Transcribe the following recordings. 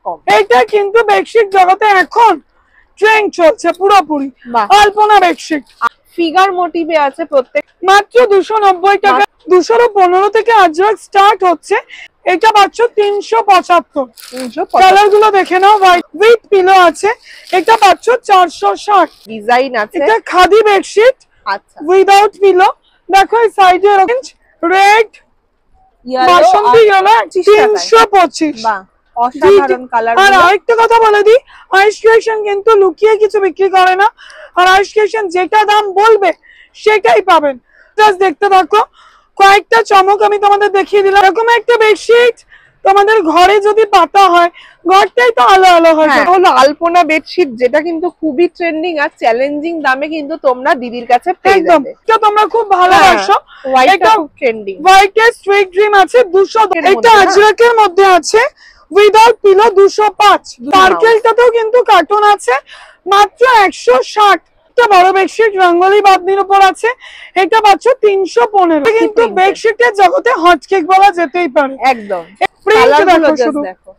কম। এটা কিন্তু বেডশিট জগতে এখন ট্রেন্ড চলছে পুরোপুরি, আলপনা বেডশিট। ফিগার মোটিভে আছে প্রত্যেক, মাত্র 290 টাকা। 215 থেকে আজরাক স্টার্ট হচ্ছে। এটা পাচ্ছ 375। কালার গুলো দেখে নাও। হোয়াইট উইথ পিলো আছে, এটা পাচ্ছ 460। ডিজাইন আছে। এটা খাদি বেডশিট, আচ্ছা, উইদাউট পিলো। দেখো এই সাইডে অরেঞ্জ, রেড, বাসন্তী ইয়েলো 325। বাহ, অসাধারণ কালার। আর আরেকটা কথা বলে দিই, আইস ক্রিয়েশন কিন্তু লুকিয়ে কিছু বিক্রি করে না। আর আইস ক্রিয়েশন যেটা দাম বলবে সেটাই পাবেন। জাস্ট দেখতে থাকো, কয়েকটা চমক আমি তোমাদের দেখিয়ে দিলাম। এরকম একটা বেডশিট তোমাদের ঘরে যদি পাতা হয়, ঘরটাই তো আলো আলো হয়। হলো আলপনা বেডশিট, যেটা কিন্তু খুবই ট্রেন্ডিং আর চ্যালেঞ্জিং দামে কিন্তু তোমরা দিদির কাছে পেয়ে যাবে। এটা তোমরা খুব ভালোবাসো। এটা খুব ট্রেন্ডিং। হোয়াইট এর সুইট ড্রিম আছে 200। এটা আজরাকের মধ্যে আছে উইদাউট পিলো 205। পার্কেলটাতেও কিন্তু কার্টুন আছে মাত্র 160। একটা বড় বেডশিট রঙ্গোলি বাঁধনির উপর আছে, এটা পাচ্ছ 315। কিন্তু বেডশিটের জগতে হটকেক বলা যেতেই পারে। একদম দেখো,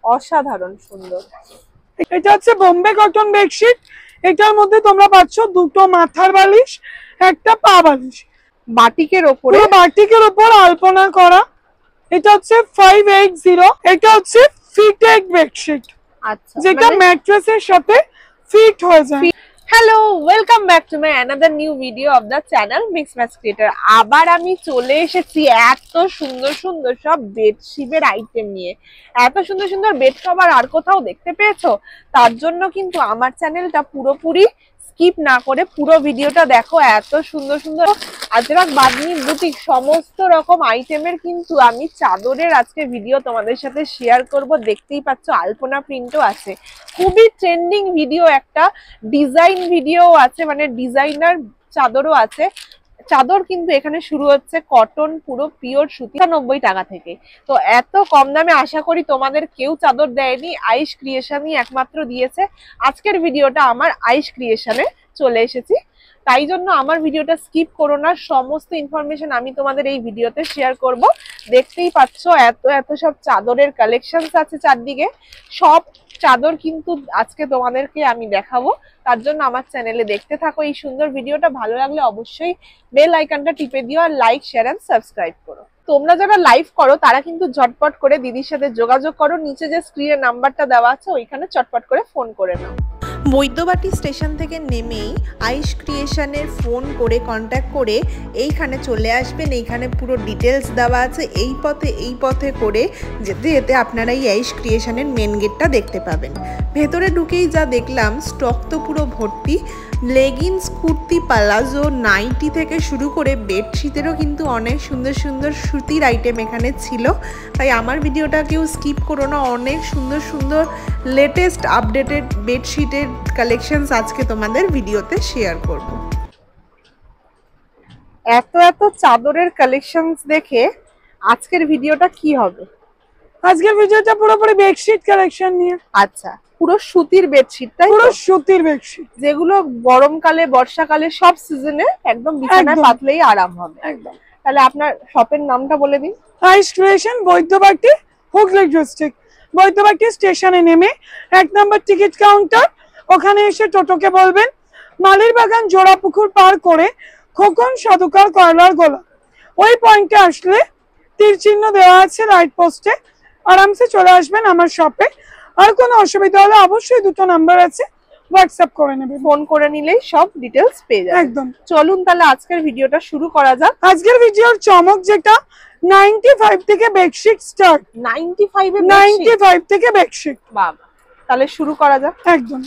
অসাধারণ সুন্দর। এটা হচ্ছে বোম্বে কটন বেডশিট। এটার মধ্যে তোমরা পাচ্ছ দুটো মাথার বালিশ, একটা পা বালিশ, বাটিকের উপরে, বাটিকের উপর আলপনা করা। এটা হচ্ছে 580। এটা হচ্ছে ফিটেড বেডশিট, আচ্ছা, যেটা ম্যাট্রেসের সাথে ফিট হয়ে যায়। Hello, welcome back to my another new video of the channel mix match creator. আবার আমি চলে এসেছি এত সুন্দর সুন্দর সব বেডশিটের আইটেম নিয়ে। এত সুন্দর সুন্দর বেড কভার আর কোথাও দেখতে পেয়েছো? তার জন্য কিন্তু আমার চ্যানেলটা পুরোপুরি স্কিপ না করে পুরো ভিডিওটা দেখো। এত সুন্দর সুন্দর আজরাক বাঁধনি বুটিক সমস্ত রকম আইটেমের কিন্তু আমি চাদরের আজকে ভিডিও তোমাদের সাথে শেয়ার করব। দেখতেই পাচ্ছ আলপনা প্রিন্টও আছে, খুবই ট্রেন্ডিং ভিডিও, একটা ডিজাইন ভিডিও আছে, মানে ডিজাইনার চাদরও আছে। চাদর কিন্তু এখানে শুরু হচ্ছে কটন পুরো পিওর সুতি 90 টাকা থেকে। তো এত কম দামে আশা করি তোমাদের কেউ চাদর দেয়নি, আইস ক্রিয়েশনই একমাত্র দিয়েছে। আজকের ভিডিওটা আমার আইস ক্রিয়েশনে চলে এসেছি, তাই জন্য আমার ভিডিওটা স্কিপ করো না। সমস্ত ইনফরমেশন আমি তোমাদের এই ভিডিওতে শেয়ার করব। দেখতেই পাচ্ছ এত এত সব চাদরের কালেকশনস আছে চারদিকে। সব চাদর কিন্তু আজকে তোমাদেরকে আমি দেখাবো, তার জন্য আমার চ্যানেলে দেখতে থাকো এই সুন্দর ভিডিওটা। ভালো লাগলে অবশ্যই বেল আইকনটা টিপে দিও আর লাইক, শেয়ার এন্ড সাবস্ক্রাইব করো। তোমরা যারা লাইভ করো তারা কিন্তু ঝটপট করে দিদির সাথে যোগাযোগ করো। নিচে যে স্ক্রিনের নাম্বারটা দেওয়া আছে ওইখানে চটপট করে ফোন করে নাও। বৈদ্যবাটি স্টেশন থেকে নেমেই আইস ক্রিয়েশনের ফোন করে কন্ট্যাক্ট করে এইখানে চলে আসবেন। এইখানে পুরো ডিটেলস দেওয়া আছে। এই পথে করে যেতে যেতে আপনারা এই আইস ক্রিয়েশনের মেন গেটটা দেখতে পাবেন। ভেতরে ঢুকেই যা দেখলাম, স্টক তো পুরো ভর্তি। লেগিংস, কুর্তি, পালাজো, নাইটি থেকে শুরু করে বেডশিটেরও কিন্তু অনেক সুন্দর সুন্দর সুতির আইটেম এখানে ছিল। তাই আমার ভিডিওটা কেউ স্কিপ করো না। অনেক সুন্দর সুন্দর লেটেস্ট আপডেটেড বেডশিটের কালেকশনস আজকে তোমাদের ভিডিওতে শেয়ার করব। এত এত চাদরের কালেকশনস দেখে আজকের ভিডিওটা কি হবে? আজকের ভিডিওটা পুরোপুরি বেডশিট কালেকশন নিয়ে। আচ্ছা, পুরো সুতির বেডশিট, তাই পুরো সুতির বেডশিট, যেগুলো গরমকালে বর্ষাকালে সব সিজনে একদম বিছানায় পাতলেই আরাম হবে। একদম। তাহলে আপনার শপের নামটা বলে দিন। Ice creation, Baidyabati, Hooghly district. Baidyabati স্টেশনে নেমে 1 নম্বর টিকিট কাউন্টার, ওখানে এসে টোটোকে বলবেন মালির বাগান জোড়াপুকুর পার করে খোকন সাধুকার কয়লার গোলা। ওই পয়েন্টে আসলে তীর চিহ্ন দেওয়া আছে রাইট পোস্টে, আরামসে চলে আসবেন আমার শপে। আর কোনো অসুবিধা হলে অবশ্যই দুটো নাম্বার আছে, হোয়াটসঅ্যাপ করে নেবে, ফোন করে নিলেই সব ডিটেলস পেয়ে যাবেন। একদম। চলুন তাহলে আজকের ভিডিওটা শুরু করা যাক। আজকের ভিডিওর চমক যেটা 95 থেকে বেডশিট স্টার্ট। 95 থেকে বেডশিট। বাবা, তাহলে শুরু করা যাক। একদম।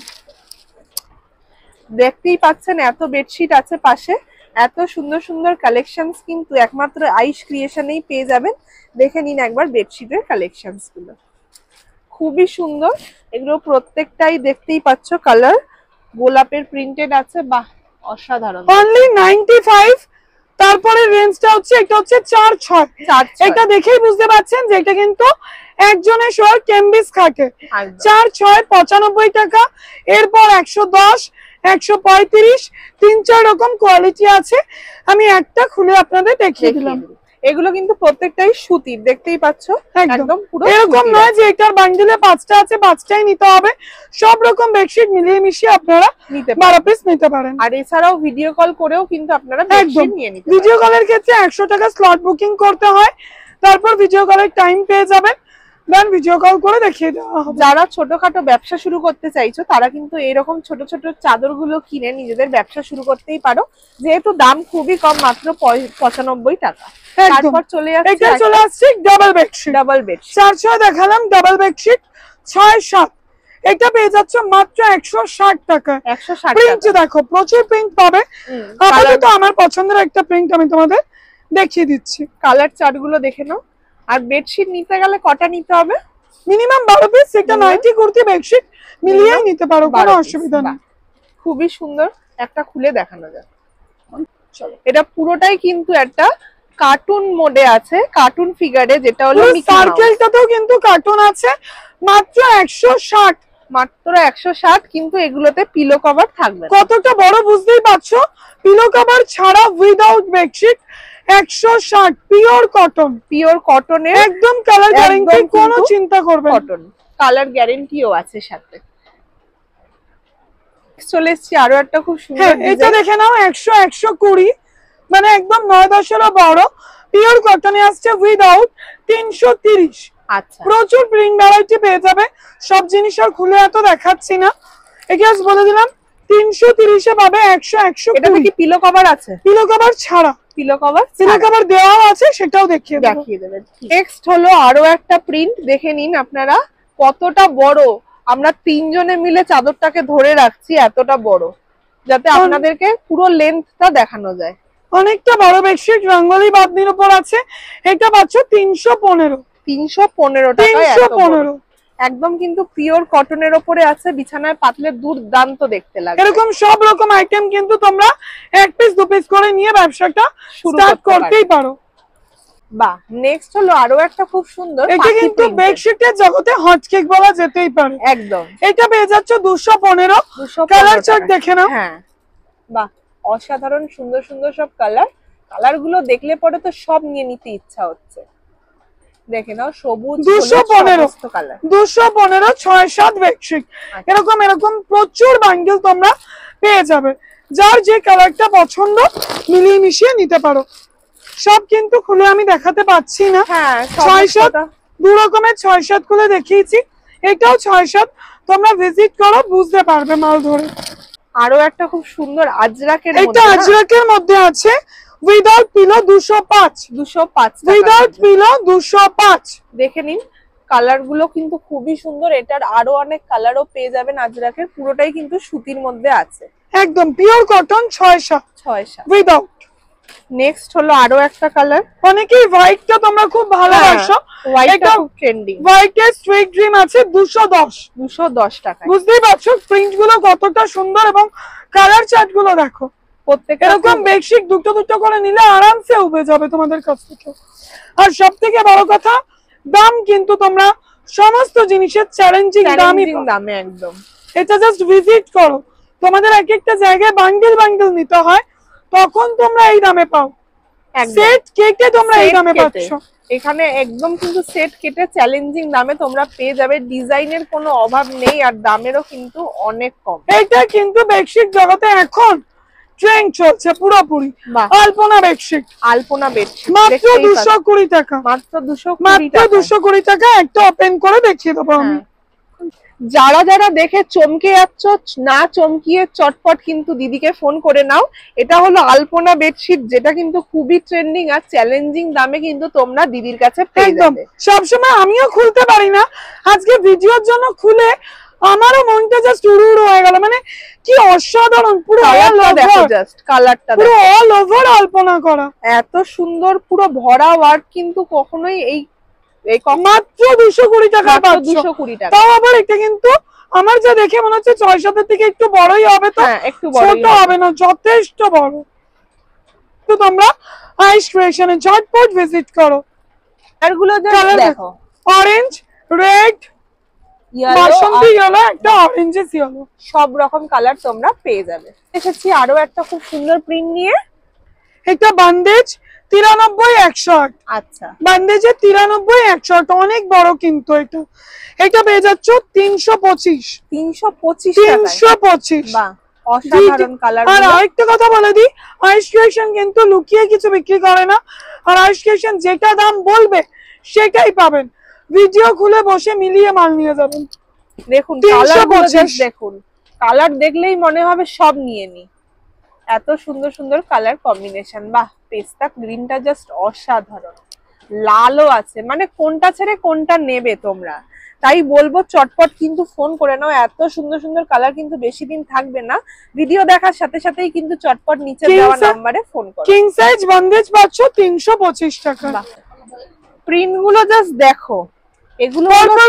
দেখতেই পাচ্ছেন এত বেডশিট আছে পাশে, এত সুন্দর সুন্দর কালেকশনস কিন্তু একমাত্র আইস ক্রিয়েশনেই পেয়ে যাবেন। দেখে নিন একবার বেডশিটের কালেকশনস গুলো, খুবই সুন্দর। এগুলো প্রত্যেকটাই দেখতেই পাচ্ছ কালার গোলাপের প্রিন্টেড আছে। বাহ, অসাধারণ। অনলি 95। তারপরে রেঞ্জটা হচ্ছে, এটা হচ্ছে 4-6। এটা দেখেই বুঝতে পাচ্ছেন যে এটা কিন্তু একজনের শোর কেমবিস খাটে। 4-6 95 টাকা। এরপর 110, 135, 3-4 রকম কোয়ালিটি আছে। আমি একটা খুলে আপনাদের দেখিয়ে দিলাম। এগুলো কিন্তু প্রত্যেকটাই সুতির, দেখতেই পাচ্ছ একদম পুরো এরকম নয় যে এটার বান্ডিলে 5টা আছে 5টাই নিতে হবে। সব রকম বেডশিট মিলিয়ে মিশিয়ে আপনারা 12 পিস নিতে পারেন। আর এছাড়াও ভিডিও কল করেও কিন্তু আপনারা বেডশিট নিয়ে নিতে পারেন। ভিডিও কলের ক্ষেত্রে 100 টাকা স্লট বুকিং করতে হয়, তারপর ভিডিও কলের টাইম পেয়ে যাবেন, দেন ভিডিও কল করে দেখিয়ে দেওয়া হবে। যারা ছোটখাটো ব্যবসা শুরু করতে চাইছো তারা কিন্তু এরকম ছোট ছোট চাদরগুলো কিনে নিজেদের ব্যবসা শুরু করতেই পারো, যেহেতু দাম খুবই কম, মাত্র 95 টাকা। তারপর চলে আসছে ডাবল বেডশিট। ডাবল বেডশিট 4-6 দেখালাম, ডাবল বেডশিট 6-7 এটা পেয়ে যাচ্ছ মাত্র 160 টাকা। 160 প্রিন্ট দেখো, প্রচুর প্রিন্ট পাবে। আপাতত আমার পছন্দের একটা প্রিন্ট আমি তোমাদের দেখিয়ে দিচ্ছি। কালার চার্টগুলো দেখে নাও। আর বেডশিট নিতে গেলে কটা নিতে হবে? Minimum 12 piece. এটা নাইটি কুর্তি বেডশিট মিলিয়েই নিতে পারো, কোনো অসুবিধা নেই। খুবই সুন্দর, একটা খুলে দেখানো যাক। চলো, এটা পুরোটাই কিন্তু একটা কার্টুন মোডে আছে, কার্টুন ফিগারে, যেটা হলো মিকি মাউস। সার্কেলটাতেও কিন্তু কার্টুন আছে, মাত্র 160। মাত্র 160, কিন্তু এগুলোতে পিলো কভার থাকবে। কতটা বড় বুঝতেই পারছো। পিলো কভার ছাড়া without bedsheet 160, pure cotton. Pure কটনের একদম কালার গ্যারান্টি, কোনো চিন্তা করবে না। কটন কালার গ্যারান্টিও আছে সাথে। চলে এসেছি আরো একটা খুব সুন্দর ডিজাইন। এটা দেখে নাও, 100-120, মানে একদম 9-10-এরও বড়, পিওর কটনে আসছে উইদাউট 330। আচ্ছা, প্রচুর প্রিন্ট ভ্যারাইটি পেয়ে যাবে। সব জিনিস আর খুলে এত দেখাচ্ছি না, এগেস বলে দিলাম 330 এ পাবে 100-120। এটাতে কি পিলো কভার আছে? পিলো কভার ছাড়া। পিলো কভার দেওয়াও আছে, সেটাও দেখিয়ে দেবেন। নেক্সট হলো আরো একটা প্রিন্ট, দেখে নিন আপনারা কতটা বড়। আমরা 3 জনে মিলে চাদরটাকে ধরে রাখছি, এতটা বড়, যাতে আপনাদেরকে পুরো লেন্থটা দেখানো যায়। অনেকটা বড় বেডশিট, রঙ্গোলি বাঁধনির উপর আছে। এটা পাচ্ছ 315। 315 টাকায় 315 একদম কিন্তু পিওর কটনের উপরে আছে, বিছানায় পাতলে দুর্দান্ত দেখতে লাগে। এরকম সব রকম আইটেম কিন্তু তোমরা 1 পিস 2 পিস করে নিয়ে ব্যবসাটা স্টার্ট করতেই পারো। বাহ, নেক্সট হলো আরো একটা খুব সুন্দর, এটা কিন্তু বেডশিটের জগতে হট কেক বলা যেতেই পারে। একদম। এটা পেয়ে যাচ্ছ 215। কালার চার্ট দেখে নাও। হ্যাঁ, বাহ, অসাধারণ সুন্দর সুন্দর সব কালার গুলো দেখলে পরে তো সব নিয়ে নিতে ইচ্ছা হচ্ছে। দেখে নাও, সবুজ 215 কালার, 215 6-7 বেডশিট। এরকম প্রচুর বান্ডেল তোমরা পেয়ে যাবে। যার যে কালারটা পছন্দ মিলিয়ে মিশিয়ে নিতে পারো। সব কিন্তু খুলে আমি দেখাতে পাচ্ছি না। হ্যাঁ, 6-7 দু রকমের 6-7 খুলে দেখিয়েছি, এটাও 6-7। তোমরা ভিজিট করো, বুঝতে পারবে মাল ধরে। আরো একটা খুব সুন্দর আজরাকের মধ্যে, এটা আজরাকের মধ্যে আছে উইদাউট পিলো 205 উইদাউট পিলো 205। দেখে নিন, কালার গুলো কিন্তু খুবই সুন্দর। এটার আরো অনেক কালারও পেয়ে যাবেন আজরাকের। পুরোটাই কিন্তু সুতির মধ্যে আছে, একদম পিওর কটন 6-7 উইদাউট। নেক্সট হলো আরো একটা কালার। অনেকেই হোয়াইটটা তোমরা খুব ভালোবাসো, হোয়াইটটা খুব ট্রেন্ডিং। হোয়াইটের সুইট ড্রিম আছে 210 টাকা। বুঝতেই পারছো প্রিন্ট গুলো কতটা সুন্দর, এবং কালার চার্ট গুলো দেখো। প্রত্যেকটা এরকম বেডশিট দুটো দুটো করে নিলে আরামসে উবে যাবে তোমাদের কাছ থেকে। আর সব থেকে বড় কথা, দাম কিন্তু তোমরা সমস্ত জিনিসের চ্যালেঞ্জিং দামে একদম। এটা জাস্ট ভিজিট করো। তোমাদের এক একটা জায়গায় বান্ডেল নিতে হয়, তখন তোমরা এই দামে পাও। সেট কেটে তোমরা এই দামে পাচ্ছ। এখানে একদম কিন্তু সেট কেটে চ্যালেঞ্জিং দামে তোমরা পেয়ে যাবে। ডিজাইনের কোনো অভাব নেই, আর দামেরও কিন্তু অনেক কম। এটা কিন্তু বেডশিট জগতে এখন ট্রেন্ড চলছে পুরোপুরি। আলপনা বেডশিট মাত্র 220 টাকা। মাত্র 220 টাকা। একটা ওপেন করে দেখিয়ে দেবো আমি। যারা যারা দেখে চমকে যাচ্ছ, না চমকিয়ে চটপট কিন্তু দিদিকে ফোন করে নাও। এটা হলো আলপনা বেডশিট, যেটা কিন্তু খুবই ট্রেন্ডিং আর চ্যালেঞ্জিং দামে কিন্তু তোমরা দিদির কাছে পেয়ে যাবে। সবসময় আমিও খুলতে পারি না, আজকে ভিডিওর জন্য খুলে আমারও মনটা জাস্ট উড়ু হয়ে গেল। মানে কি অসাধারণ, পুরো কালারটা পুরো অল ওভার আলপনা করা, এত সুন্দর, পুরো ভরা ওয়ার্ক। কিন্তু কখনোই এই মাত্র 220 টাকা। 220 টাকা। তাও আবার এটা কিন্তু আমার যা দেখে মনে হচ্ছে 6-7 থেকে একটু বড়ই হবে, তো একটু ছোট হবে না, যথেষ্ট বড়। তো তোমরা আইস ক্রিয়েশনে ঝটপট ভিজিট করো। এগুলো দেখো, অরেঞ্জ, রেড, বাসন্তী ইয়েলো, একটা অরেঞ্জেস ইয়েলো, সব রকম কালার তোমরা পেয়ে যাবে। এসেছি আরো একটা খুব সুন্দর প্রিন্ট নিয়ে। এটা বান্দেজ 93,108। আচ্ছা, বান্দেজে 93,108, অনেক বড় কিন্তু এটা। এটা পেয়ে যাচ্ছ 325। 325 325। বাহ, অসাধারণ কালার। আর আরেকটা কথা বলে দিই, আইস ক্রিয়েশন কিন্তু লুকিয়ে কিছু বিক্রি করে না। আর আইস ক্রিয়েশন যেটা দাম বলবে সেটাই পাবেন, ভিডিও খুলে বসে মিলিয়ে মাল নিয়ে যাবেন। দেখুন কালারগুলো জাস্ট দেখুন, কালার দেখলেই মনে হবে সব নিয়ে নি, এত সুন্দর সুন্দর কালার কম্বিনেশন। বাহ, পেস্তা গ্রিনটা জাস্ট অসাধারণ, লালও আছে, মানে কোনটা ছেড়ে কোনটা নেবে তোমরা। তাই বলবো চটপট কিন্তু ফোন করে নাও, এত সুন্দর সুন্দর কালার কিন্তু বেশি দিন থাকবে না। ভিডিও দেখার সাথে সাথেই কিন্তু চটপট নিচে দেওয়া নম্বরে ফোন করো। কিং সাইজ বন্দেজ পাচ্ছ 325 টাকা। প্রিন্ট গুলো জাস্ট দেখো, এগুলো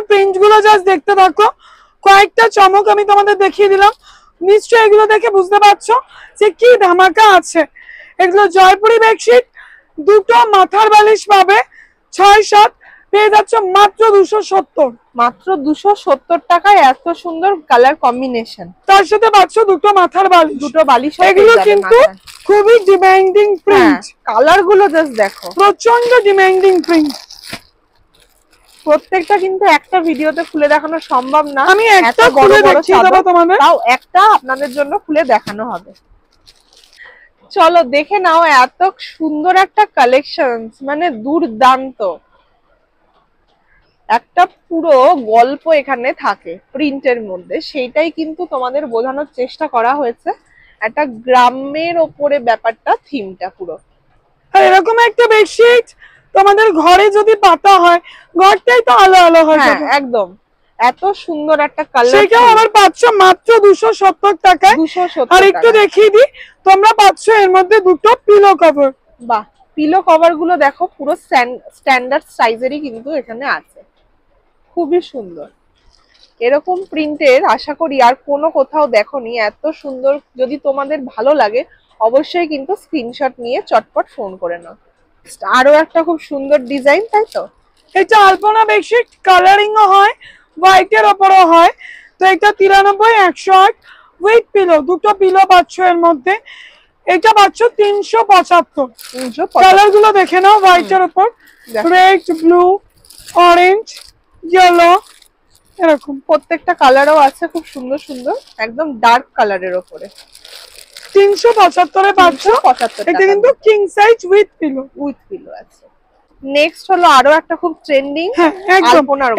প্রিন্ট গুলো জাস্ট দেখতে থাকো। কয়েকটা চমক আমি তোমাদের দেখিয়ে দিলাম, নিশ্চয়ই এগুলো দেখে বুঝতে পারছো যে কি ধামাকা আছে। এগুলো জয়পুরি বেডশিট, দুটো মাথার বালিশ পাবে 6-7, পেয়ে যাচ্ছ মাত্র 270। মাত্র 270 টাকায় এত সুন্দর কালার কম্বিনেশন, তার সাথে পাচ্ছ দুটো মাথার বালিশ। দুটো বালিশ। এগুলো কিন্তু খুবই ডিমান্ডিং প্রিন্ট, কালার গুলো জাস্ট দেখো, প্রচন্ড ডিমান্ডিং প্রিন্ট। প্রত্যেকটা কিন্তু একটা ভিডিওতে খুলে দেখানো সম্ভব না, আমি একটা খুলে দেখিয়ে দেব তোমাদের, তাও একটা আপনাদের জন্য খুলে দেখানো হবে। চলো দেখে নাও, এত সুন্দর একটা কালেকশন, মানে দুর্দান্ত একটা পুরো গল্প এখানে থাকে প্রিন্টের মধ্যে, সেইটাই কিন্তু তোমাদের বোঝানোর চেষ্টা করা হয়েছে। একটা গ্রামের ওপরে ব্যাপারটা, থিমটা পুরো। আর এরকম একটা বেডশিট তোমাদের ঘরে যদি পাতা হয়, ঘরটাই তো আলো আলো হয়ে যাবে। একদম, এত সুন্দর একটা কালার, সেটাও আবার পাচ্ছ মাত্র 270 টাকায়। 270। আর একটু দেখিয়ে দিই, তোমরা পাচ্ছ এর মধ্যে দুটো পিলো কভার। বাহ, পিলো কভার গুলো দেখো, পুরো স্ট্যান্ডার্ড সাইজেরই কিন্তু এখানে আছে, খুবই সুন্দর। এরকম প্রিন্টের আশা করি আর কোনো কোথাও দেখোনি, এত সুন্দর। যদি তোমাদের ভালো লাগে অবশ্যই কিন্তু স্ক্রিনশট নিয়ে চটপট ফোন করে নাও। আরো একটা খুব সুন্দর ডিজাইন, তাই তো? এটা আলপনা বেডশিট, কালারিংও হয়, হোয়াইটের ওপরও হয়। তো এটা 93,108 উইথ পিলো, দুটো পিলো পাচ্ছ এর মধ্যে। এটা পাচ্ছ 375। কালার গুলো দেখে নাও, হোয়াইটের ওপর রেড, ব্লু, অরেঞ্জ, ইয়েলো, এরকম প্রত্যেকটা কালারও আছে খুব সুন্দর সুন্দর, একদম ডার্ক কালারের ওপরে। 375 পাচ্ছ। এটা কিন্তু কিং সাইজ উইথ পিলো, আছে। নেক্সট হলো আরো একটা খুব ট্রেন্ডিং,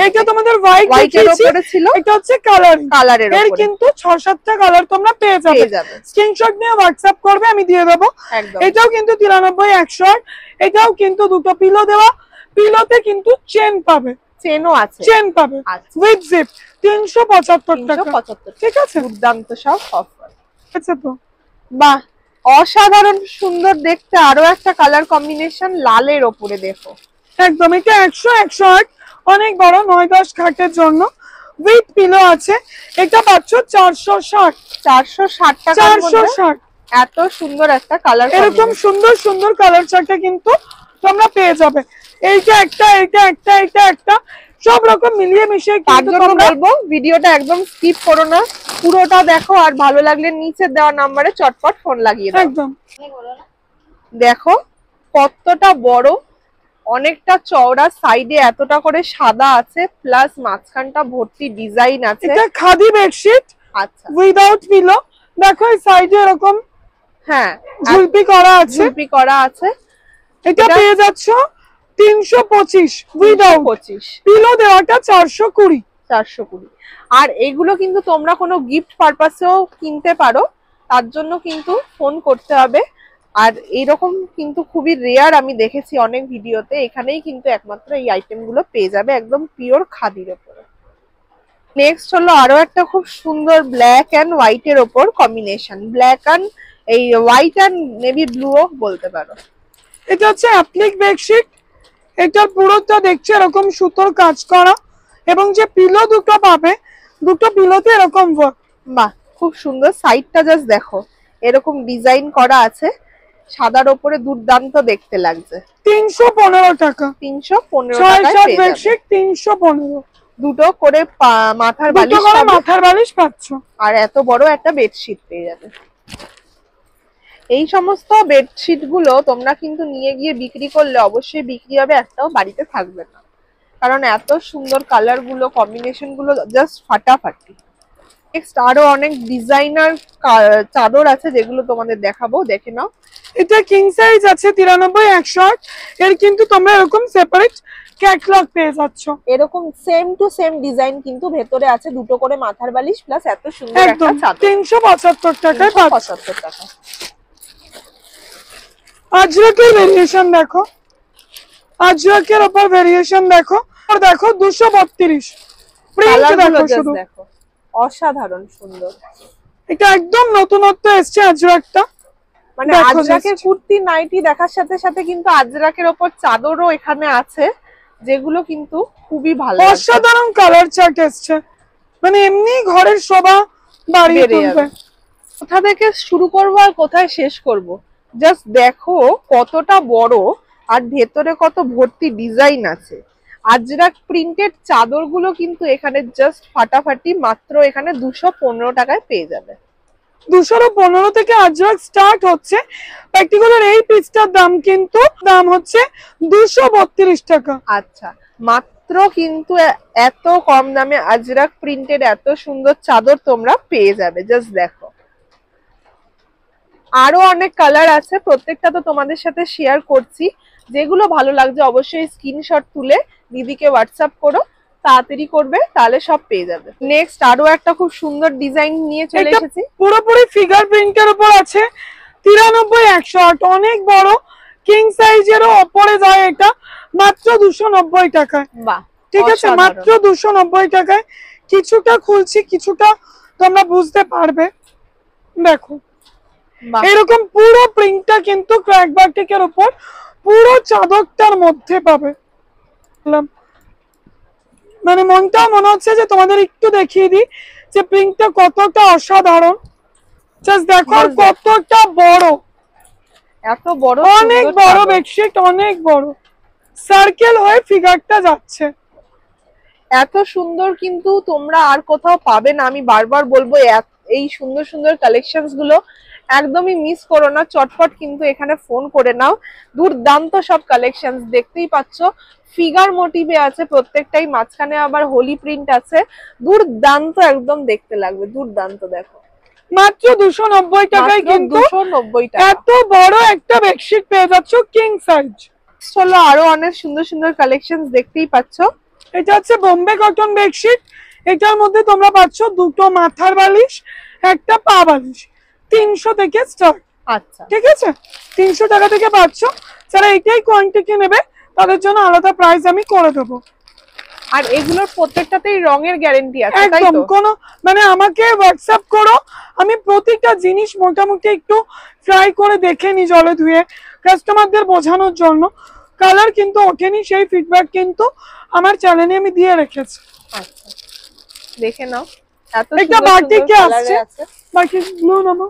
এটা তোমাদের হোয়াইটের উপরে ছিল, এটা হচ্ছে কালারের। এর কিন্তু 6-7টা কালার তোমরা পেয়ে যাবে। স্ক্রিনশট নিয়ে হোয়াটসঅ্যাপ করবে, আমি দিয়ে দেবো। এটাও কিন্তু 93,108। এটাও কিন্তু দুটো পিলো দেওয়া, পিলোতে কিন্তু চেন পাবে, চেনও আছে, চেন পাবে উইথ জিপ। 375 টাকা। ঠিক আছে, দুর্দান্ত সব অফার আচ্ছা। তো বাহ, অসাধারণ সুন্দর দেখতে। আরো একটা কালার কম্বিনেশন লালের ওপরে দেখো, একদম। এটা 100-108, অনেক বড় 9-10 খাটের জন্য উইথ পিলো আছে। এটা পাচ্ছ 460। 460 টাকা। 460। এত সুন্দর একটা কালার, এরকম সুন্দর সুন্দর কালার চার্টে কিন্তু তোমরা পেয়ে যাবে। এইটা একটা, এইটা একটা, এইটা একটা, সব রকম মিলিয়ে মিশিয়ে কিন্তু তোমরা বলবো ভিডিওটা একদম স্কিপ করো না, পুরোটা দেখো। আর ভালো লাগলে নিচে দেওয়া নম্বরে চটপট ফোন লাগিয়ে দাও। একদম দেখো কতটা বড়, অনেকটা চওড়া, সাইডে এতটা করে সাদা আছে, প্লাস মাঝখানটা ভর্তি ডিজাইন আছে। এটা খাদি বেডশিট, আচ্ছা, উইদাউট পিলো। দেখো এই সাইডে এরকম ঝুলপি করা আছে, ঝুলপি করা আছে। এটা পেয়ে যাচ্ছ 325 উইদাউট, পিলো দেওয়াটা 420। 420। আর এগুলো কিন্তু তোমরা কোনো গিফট পারপাসেও কিনতে পারো, তার জন্য কিন্তু ফোন করতে হবে। আর এইরকম কিন্তু খুবই রেয়ার, আমি দেখেছি অনেক ভিডিওতে। এখানেই কিন্তু একমাত্র এই আইটেম গুলো পেয়ে যাবে, একদম পিওর খাদির উপরে। নেক্সট হলো আরো একটা খুব সুন্দর ব্ল্যাক এন্ড হোয়াইট এর উপর কম্বিনেশন, ব্ল্যাক এন্ড এই হোয়াইট এন্ড নেভি ব্লুও বলতে পারো। এটা হচ্ছে অ্যাপ্লিক বেডশিট। এটা পুরোটা দেখছে এরকম সুতোর কাজ করা, এবং যে পিলো দুটো পাবে, দুটো পিলোতে এরকম ওয়ার্ক। বাহ, খুব সুন্দর। সাইডটা জাস্ট দেখো, এরকম ডিজাইন করা আছে, সাদার উপরে দুর্দান্ত দেখতে লাগছে। 315 টাকা। 315 টাকায় বেডশিট 315। দুটো করে মাথার বালিশ পাচ্ছ, আর এত বড় একটা বেডশিট পেয়ে যাবে। এই সমস্ত বেডশিট গুলো তোমরা কিন্তু নিয়ে গিয়ে বিক্রি করলে অবশ্যই বিক্রি হবে, একটাও বাড়িতে থাকবে না, কারণ এত সুন্দর কালার গুলো, কম্বিনেশন গুলো জাস্ট ফাটাফাটি। নেক্সট আরো অনেক ডিজাইনার চাদর আছে যেগুলো তোমাদের দেখাবো, দেখে নাও। এটা কিং সাইজ আছে 93 108, এর কিন্তু তোমরা এরকম সেপারেট ক্যাটালগ পেয়ে যাচ্ছ। এরকম সেম টু সেম ডিজাইন কিন্তু ভেতরে আছে, দুটো করে মাথার বালিশ প্লাস এত সুন্দর একটা একদম চাদর। 375 টাকায় পাচ্ছ। 75 টাকা। আজরাকের ভেরিয়েশন দেখো, আজরাকের উপর ভেরিয়েশন দেখো, আর দেখো 232 প্রিন্ট দেখো, শুধু দেখো অসাধারণ সুন্দর। এটা একদম নতুনত্ব এসেছে আজরাকটা। মানে আজরাকের কুর্তি নাইটি দেখার সাথে সাথে কিন্তু আজরাকের উপর চাদরও এখানে আছে, যেগুলো কিন্তু খুবই ভালো, অসাধারণ কালার চার্ট এসেছে, মানে এমনি ঘরের শোভা বাড়িয়ে তুলবে। কোথা থেকে শুরু করব আর কোথায় শেষ করব, জাস্ট দেখো কতটা বড় আর ভেতরে কত ভর্তি ডিজাইন আছে। আজরাক প্রিন্টেড চাদরগুলো কিন্তু এখানে জাস্ট ফাটাফাটি, মাত্র এখানে 215 টাকায় পেয়ে যাবে। 215 থেকে আজরাক স্টার্ট হচ্ছে। পার্টিকুলার এই পিসটার দাম কিন্তু দাম হচ্ছে 232 টাকা। আচ্ছা, মাত্র কিন্তু এত কম দামে আজরাক প্রিন্টেড এত সুন্দর চাদর তোমরা পেয়ে যাবে, জাস্ট দেখো। আরো অনেক কালার আছে, প্রত্যেকটা তো তোমাদের সাথে শেয়ার করছি। যেগুলো ভালো লাগছে অবশ্যই স্ক্রিনশট তুলে দিদিকে হোয়াটসঅ্যাপ করো, তাড়াতাড়ি করবে তাহলে সব পেয়ে যাবে। নেক্সট আরো একটা খুব সুন্দর ডিজাইন নিয়ে চলে এসেছি, পুরোপুরি ফিগার প্রিন্টের উপর আছে 93 108, অনেক বড় কিং সাইজেরও উপরে যায়, এটা মাত্র 290 টাকায়। বাহ, ঠিক আছে, মাত্র 290 টাকায়। কিছুটা খুলছি, কিছুটা তোমরা বুঝতে পারবে। দেখো এরকম পুরো প্রিন্টটা কিন্তু ক্র্যাক বাটিকের উপর পুরো চাদরটার মধ্যে পাবে। মানে মনটা মনে হচ্ছে যে তোমাদের একটু দেখিয়ে দিই যে প্রিন্টটা কতটা অসাধারণ। জাস্ট দেখো কতটা বড়, এত বড়, অনেক বড় বেডশিট, অনেক বড় সার্কেল হয়ে ফিগারটা যাচ্ছে। এত সুন্দর কিন্তু তোমরা আর কোথাও পাবে না, আমি বারবার বলবো। এই সুন্দর সুন্দর কালেকশনস গুলো একদমই মিস করো না, চটপট কিন্তু এখানে ফোন করে নাও। দুর্দান্ত সব কালেকশনস দেখতেই পাচ্ছ, ফিগার মোটিভে আছে প্রত্যেকটাই, মাঝখানে আবার হোলি প্রিন্ট আছে, দুর্দান্ত একদম দেখতে লাগবে, দুর্দান্ত। দেখো মাত্র 290 টাকায় কিন্তু 290 টাকা এত বড় একটা বেডশিট পেয়ে যাচ্ছ কিং সাইজ। চলো আরো অনেক সুন্দর সুন্দর কালেকশনস দেখতেই পাচ্ছ। এটা হচ্ছে বোম্বে কটন বেডশিট, এটার মধ্যে তোমরা পাচ্ছ দুটো মাথার বালিশ, একটা পা বালিশ, 300 থেকে স্টার্ট। আচ্ছা, ঠিক আছে, 300 টাকা থেকে পাচ্ছ। যারা এটাই কোয়ান্টিটি নেবে তাদের জন্য আলাদা প্রাইস আমি করে দেবো। আর এগুলোর প্রত্যেকটাতেই রঙের গ্যারান্টি আছে, তাই একদম, তো? কোনো মানে আমাকে হোয়াটসঅ্যাপ করো, আমি প্রত্যেকটা জিনিস মোটামুটি একটু ট্রাই করে দেখে নি জলে ধুয়ে কাস্টমারদের বোঝানোর জন্য। কালার কিন্তু ওঠেনি, সেই ফিডব্যাক কিন্তু আমার চ্যানেলে আমি দিয়ে রেখেছি। আচ্ছা, দেখে নাও, এত একটা সুন্দর বাটিক সুন্দর আছে, আছে, বাটিক ব্লু নামো,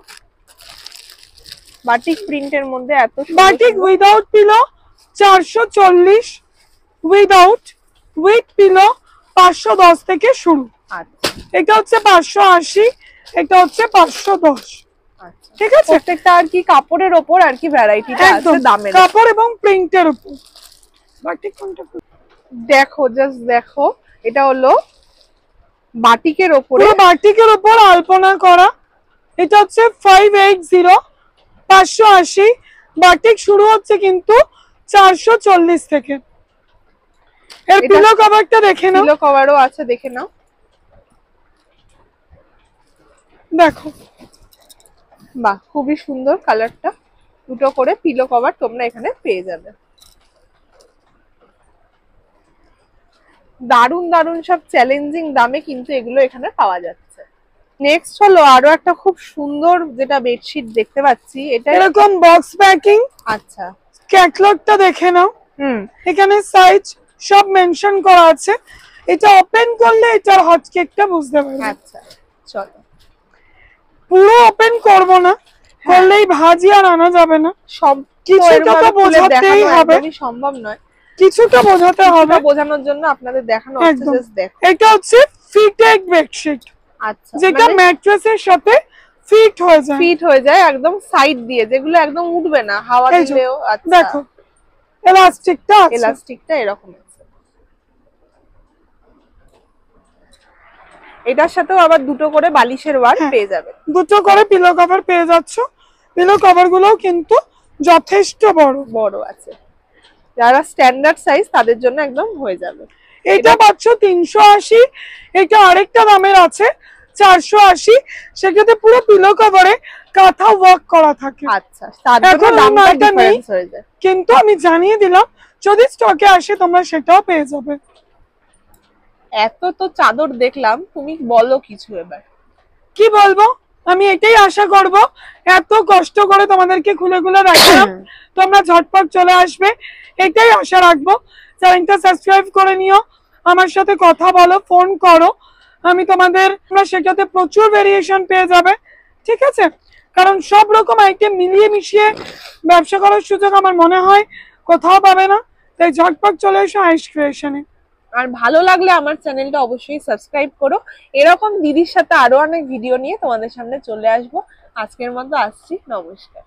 বাটিক প্রিন্টের মধ্যে এত batik without pillow 440, without, with pillow 510 থেকে শুরু। আচ্ছা, এটা হচ্ছে 580, এটা হচ্ছে 510। আচ্ছা, ঠিক আছে, প্রত্যেকটা আর কি কাপড়ের ওপর আর কি ভ্যারাইটিটা আছে দামের, কাপড় এবং প্রিন্টের উপর। বাটিক কোনটা? দেখো জাস্ট দেখো, এটা হলো বাটিকের ওপরে, পুরো বাটিকের উপর আলপনা করা। এটা হচ্ছে 580, 580। বাটিক শুরু হচ্ছে কিন্তু 440 থেকে। এর পিলো কভারটা দেখে নাও, পিলো কভারও আছে, দেখে নাও। দেখো বাহ, খুবই সুন্দর কালারটা, দুটো করে পিলো কভার তোমরা এখানে পেয়ে যাবে। দারুন দারুন সব চ্যালেঞ্জিং দামে কিন্তু এগুলো এখানে পাওয়া যাচ্ছে। নেক্সট হলো আরো একটা খুব সুন্দর যেটা বেডশিট দেখতে পাচ্ছি, এটা এরকম বক্স প্যাকিং। আচ্ছা, ক্যাটালগটা দেখে নাও, এখানে সাইজ সব মেনশন করা আছে। এটা ওপেন করলে এটার হট কেকটা বুঝতে পারবে। আচ্ছা চলো, পুরো ওপেন করব না, করলেই ভাজি আর আনা যাবে না। সব কিছুটা তো বোঝাতেই হবে, সম্ভব নয়, কিছুটা বোঝাতে হবে। বোঝানোর জন্য আপনাদের দেখানো হচ্ছে, জাস্ট দেখো। এটা হচ্ছে ফিটেড বেডশিট, আচ্ছা, যেটা ম্যাট্রেসের সাথে ফিট হয়ে যায়, ফিট হয়ে যায় একদম সাইড দিয়ে, যেগুলো একদম উঠবে না হাওয়া এই যে, দিলেও। আচ্ছা দেখো এলাস্টিকটা আছে, এলাস্টিকটা এরকম আছে। এটার সাথেও আবার দুটো করে বালিশের ওয়ার পেয়ে যাবে, দুটো করে পিলো কভার পেয়ে যাচ্ছ। পিলো কভার গুলোও কিন্তু যথেষ্ট বড় বড় আছে, যারা স্ট্যান্ডার্ড সাইজ তাদের জন্য একদম হয়ে যাবে। এটা পাচ্ছ 380। এটা আরেকটা দামের আছে 480, সেক্ষেত্রে পুরো পিলো কভারে কাঁথা ওয়ার্ক করা থাকে। আচ্ছা, তার জন্য এখন দামটা মালটা নেই, ডিফারেন্স হয়ে যায়, কিন্তু আমি জানিয়ে দিলাম যদি স্টকে আসে তোমরা সেটাও পেয়ে যাবে। এত তো চাদর দেখলাম, তুমি বলো কিছু এবার। কি বলবো, আমি এটাই আশা করব, এত কষ্ট করে তোমাদেরকে খুলে খুলে রাখলাম, তোমরা ঝটপট চলে আসবে এটাই আশা রাখবো। চ্যানেলটা সাবস্ক্রাইব করে নিও, আমার সাথে কথা বলো, ফোন করো, আমি তোমরা সেটাতে প্রচুর ভেরিয়েশন পেয়ে যাবে, ঠিক আছে? কারণ সব রকম আইটেম মিলিয়ে মিশিয়ে ব্যবসা করার সুযোগ আমার মনে হয় কোথাও পাবে না, তাই ঝটপট চলে এসো আইস ক্রিয়েশনে। আর ভালো লাগলে আমার চ্যানেলটা অবশ্যই সাবস্ক্রাইব করো, এরকম দিদির সাথে আরো অনেক ভিডিও নিয়ে তোমাদের সামনে চলে আসবো। আজকের মতো আসছি, নমস্কার।